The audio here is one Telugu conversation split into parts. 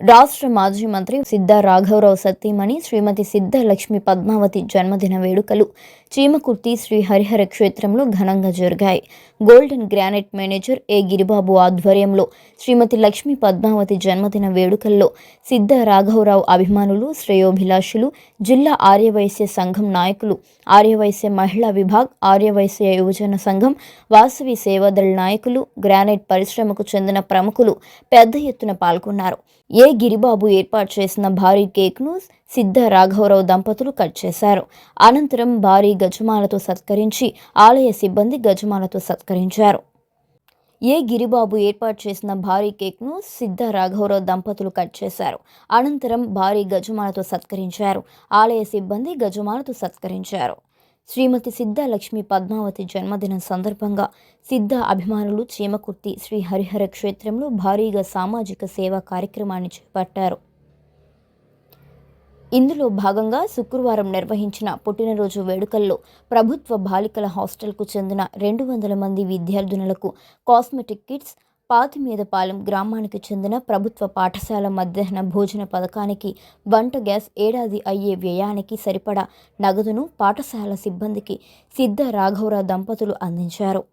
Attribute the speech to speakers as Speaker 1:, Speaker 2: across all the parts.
Speaker 1: రాష్ట్ర మాజీ మంత్రి సిద్ధ రాఘవరావు సతీమణి శ్రీమతి సిద్ధ లక్ష్మి పద్మావతి జన్మదిన వేడుకలు చీమకుర్తి శ్రీ హరిహర క్షేత్రంలో ఘనంగా జరిగాయి. గోల్డెన్ గ్రానైట్ మేనేజర్ ఏ గిరిబాబు ఆధ్వర్యంలో శ్రీమతి లక్ష్మి పద్మావతి జన్మదిన వేడుకల్లో సిద్ధ రాఘవరావు అభిమానులు, శ్రేయోభిలాషులు, జిల్లా ఆర్యవైశ్య సంఘం నాయకులు, ఆర్యవైశ్య మహిళా విభాగ్, ఆర్యవైశ్య యువజన సంఘం, వాసవి సేవాదళ నాయకులు, గ్రానైట్ పరిశ్రమకు చెందిన ప్రముఖులు పెద్ద ఎత్తున పాల్గొన్నారు. ఏ గిరిబాబు ఏర్పాటు చేసిన భారీ కేక్ను సిద్ధ రాఘవరావు దంపతులు కట్ చేశారు. అనంతరం భారీ గజమాలతో సత్కరించి ఆలయ సిబ్బంది గజమాలతో సత్కరించారు. ఏ గిరిబాబు ఏర్పాటు చేసిన భారీ కేక్ను సిద్ధ రాఘవరావు దంపతులు కట్ చేశారు. అనంతరం భారీ గజమాలతో సత్కరించారు. ఆలయ సిబ్బంది గజమాలతో సత్కరించారు. శ్రీమతి సిద్ధ లక్ష్మి పద్మావతి జన్మదినం సందర్భంగా సిద్ధ అభిమానులు చీమకుర్తి శ్రీ హరిహర క్షేత్రంలో భారీగా సామాజిక సేవా కార్యక్రమాన్ని చేపట్టారు. ఇందులో భాగంగా శుక్రవారం నిర్వహించిన పుట్టినరోజు వేడుకల్లో ప్రభుత్వ బాలికల హాస్టల్కు చెందిన 200 మంది విద్యార్థినులకు కాస్మెటిక్ కిట్స్, పాతిమీదపాలెం గ్రామానికి చెందిన ప్రభుత్వ పాఠశాల మధ్యాహ్న భోజన పథకానికి వంట గ్యాస్, ఏడాది అయ్యే వ్యయానికి సరిపడా నగదును పాఠశాల సిబ్బందికి సిద్ధ రాఘవరావు దంపతులు అందించారు.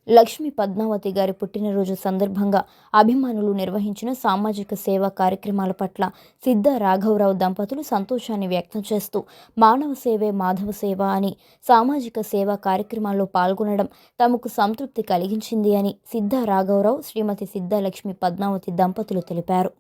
Speaker 1: లక్ష్మి పద్మావతి గారి పుట్టినరోజు సందర్భంగా అభిమానులు నిర్వహించిన సామాజిక సేవా కార్యక్రమాల పట్ల సిద్ధ రాఘవరావు దంపతులు సంతోషాన్ని వ్యక్తం చేస్తూ మానవ సేవే మాధవ సేవ అని సామాజిక సేవా కార్యక్రమాల్లో పాల్గొనడం తమకు సంతృప్తి కలిగించింది అని సిద్ధ రాఘవరావు, శ్రీమతి సిద్ధ లక్ష్మి పద్మావతి దంపతులు తెలిపారు.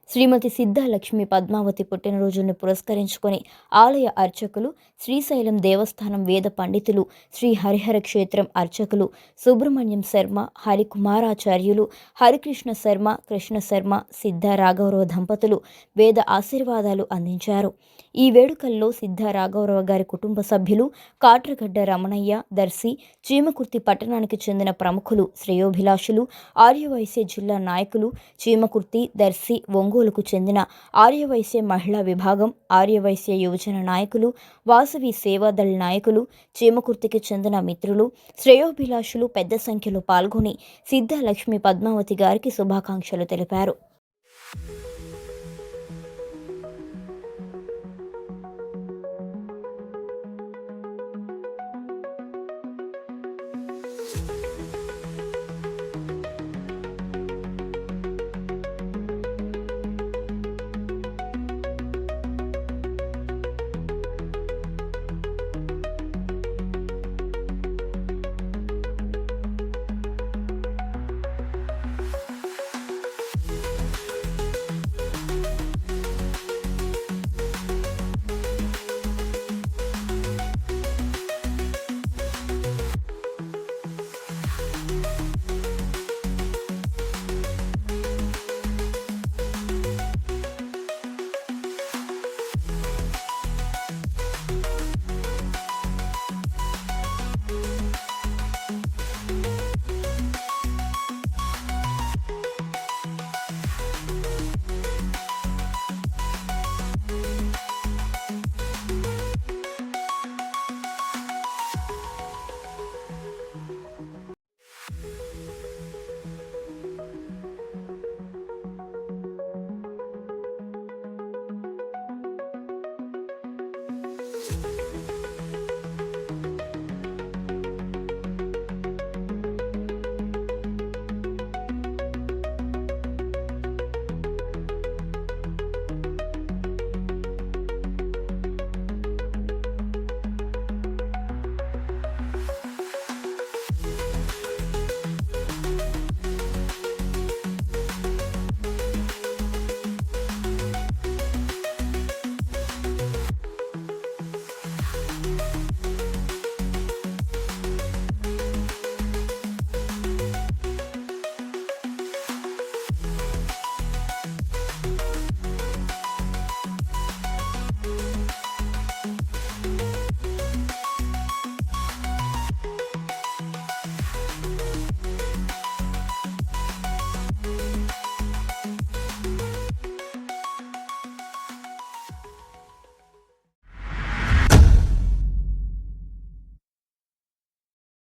Speaker 1: శ్రీమతి సిద్ధ లక్ష్మి పద్మావతి పుట్టినరోజును పురస్కరించుకొని ఆలయ అర్చకులు, శ్రీశైలం దేవస్థానం వేద పండితులు, శ్రీ హరిహర క్షేత్రం అర్చకులు సుబ్రహ్మణ్యం శర్మ, హరికుమారాచార్యులు, హరికృష్ణ శర్మ, కృష్ణ శర్మ, సిద్ధ రాఘవరావు దంపతులు వేద ఆశీర్వాదాలు అందించారు. ఈ వేడుకల్లో సిద్ధ రాఘవరావు గారి కుటుంబ సభ్యులు, కాట్రగడ్డ రమణయ్య, దర్శి, చీమకుర్తి పట్టణానికి చెందిన ప్రముఖులు, శ్రేయోభిలాషులు, ఆర్యవైశ్య జిల్లా నాయకులు, చీమకుర్తి, దర్శి, ఒంగోలుకు చెందిన ఆర్యవైశ్య మహిళా విభాగం, ఆర్యవైశ్య యువజన నాయకులు, వాసవి సేవాదళ నాయకులు, చీమకుర్తికి చెందిన మిత్రులు, శ్రేయోభిలాషులు పెద్ద సంఖ్యలో పాల్గొని సిద్ధ లక్ష్మి పద్మావతి గారికి శుభాకాంక్షలు తెలిపారు.